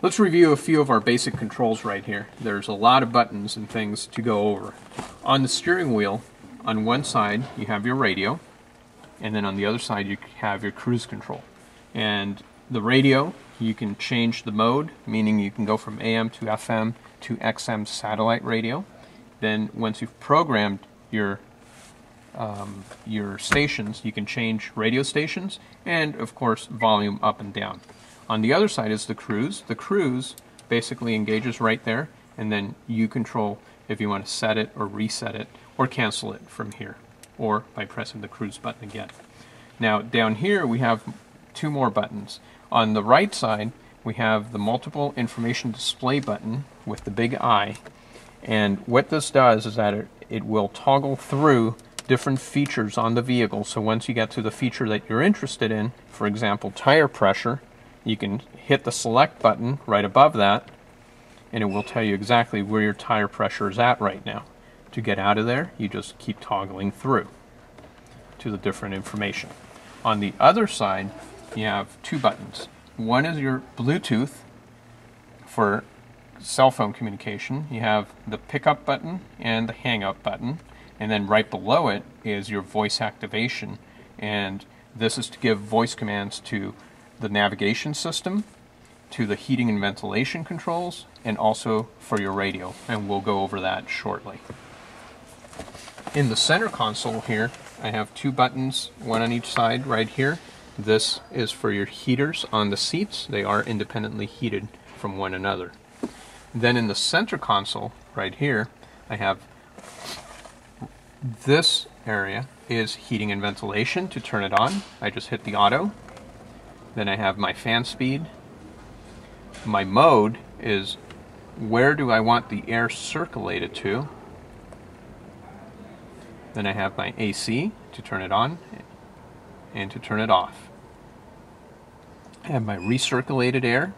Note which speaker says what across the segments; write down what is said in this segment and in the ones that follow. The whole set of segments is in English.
Speaker 1: Let's review a few of our basic controls right here. There's a lot of buttons and things to go over. On the steering wheel, on one side you have your radio, and then on the other side you have your cruise control. And the radio, you can change the mode, meaning you can go from AM to FM to XM satellite radio. Then once you've programmed your stations, you can change radio stations and of course volume up and down. On the other side is the cruise. The cruise basically engages right there, and then you control if you want to set it or reset it or cancel it from here, or by pressing the cruise button again. Now down here we have two more buttons. On the right side we have the multiple information display button with the big I, and what this does is that it will toggle through different features on the vehicle. So once you get to the feature that you're interested in, for example tire pressure, you can hit the select button right above that and it will tell you exactly where your tire pressure is at right now. To get out of there, you just keep toggling through to the different information. On the other side, you have two buttons. One is your Bluetooth for cell phone communication. You have the pickup button and the hang up button, and then right below it is your voice activation, and this is to give voice commands to the navigation system, to the heating and ventilation controls, and also for your radio, and we'll go over that shortly. In the center console here, I have two buttons, one on each side right here. This is for your heaters on the seats. They are independently heated from one another. Then in the center console right here, I have this area is heating and ventilation. To turn it on, I just hit the auto. Then I have my fan speed. My mode is where do I want the air circulated to. Then I have my AC to turn it on and to turn it off. I have my recirculated air.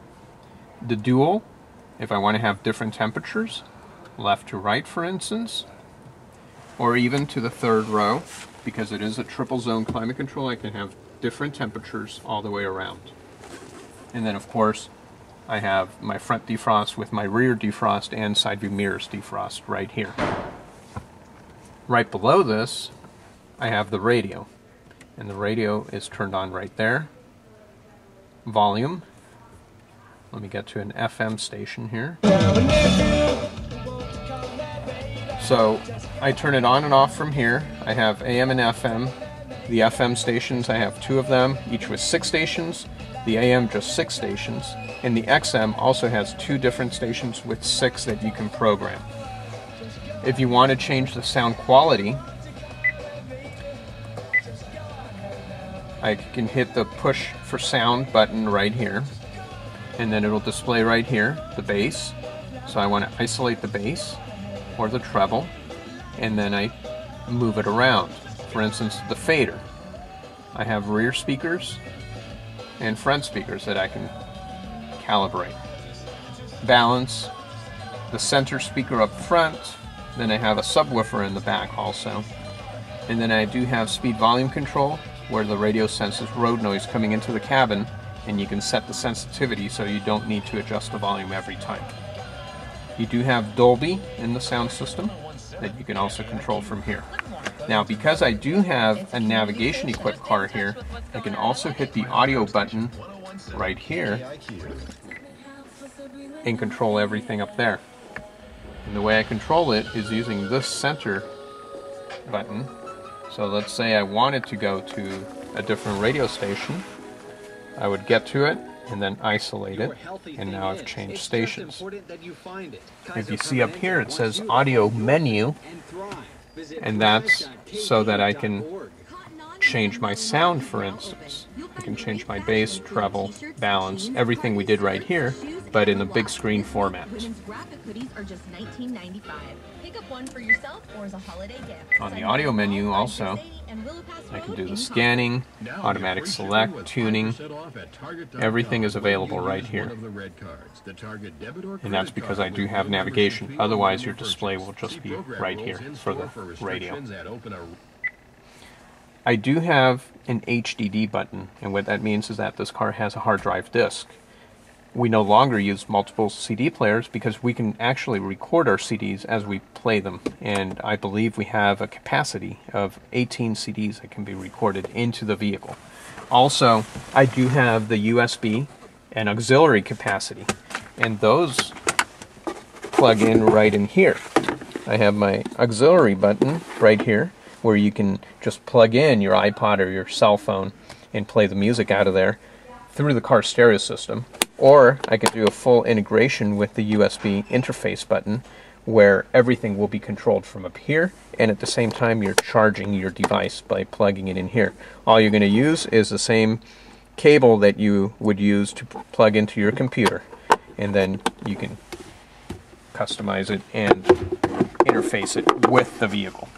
Speaker 1: The dual, if I want to have different temperatures, left to right for instance, or even to the third row, because it is a triple zone climate control, I can have different temperatures all the way around. And then of course I have my front defrost with my rear defrost and side view mirrors defrost right here. Right below this I have the radio, and the radio is turned on right there. Volume, let me get to an FM station here. So I turn it on and off from here. I have AM and FM. The FM stations, I have two of them, each with 6 stations. The AM just 6 stations. And the XM also has 2 different stations with 6 that you can program. If you want to change the sound quality, I can hit the push for sound button right here, and then it'll display right here the bass. So I want to isolate the bass or the treble, and then I move it around. For instance, the fader. I have rear speakers and front speakers that I can calibrate. Balance, the center speaker up front, then I have a subwoofer in the back also. And then I do have speed volume control, where the radio senses road noise coming into the cabin, and you can set the sensitivity so you don't need to adjust the volume every time. You do have Dolby in the sound system that you can also control from here. Now, because I do have a navigation equipped car here, I can also hit the audio button right here and control everything up there. And the way I control it is using this center button. So let's say I wanted to go to a different radio station. I would get to it and then isolate it, and now I've changed stations. If you see up here, it says audio menu, and that's so that I can change my sound, for instance. I can change my bass, treble, balance, everything we did right here, but in a big screen format. On the audio menu also, I can do the scanning, automatic select, tuning. Everything is available right here. And that's because I do have navigation. Otherwise, your display will just be right here for the radio. I do have an HDD button, and what that means is that this car has a hard drive disk. we no longer use multiple CD players because we can actually record our CDs as we play them. And I believe we have a capacity of 18 CDs that can be recorded into the vehicle. Also, I do have the USB and auxiliary capacity, and those plug in right in here. I have my auxiliary button right here where you can just plug in your iPod or your cell phone and play the music out of there through the car stereo system. Or I could do a full integration with the USB interface button where everything will be controlled from up here, and at the same time you're charging your device by plugging it in here. All you're going to use is the same cable that you would use to plug into your computer, and then you can customize it and interface it with the vehicle.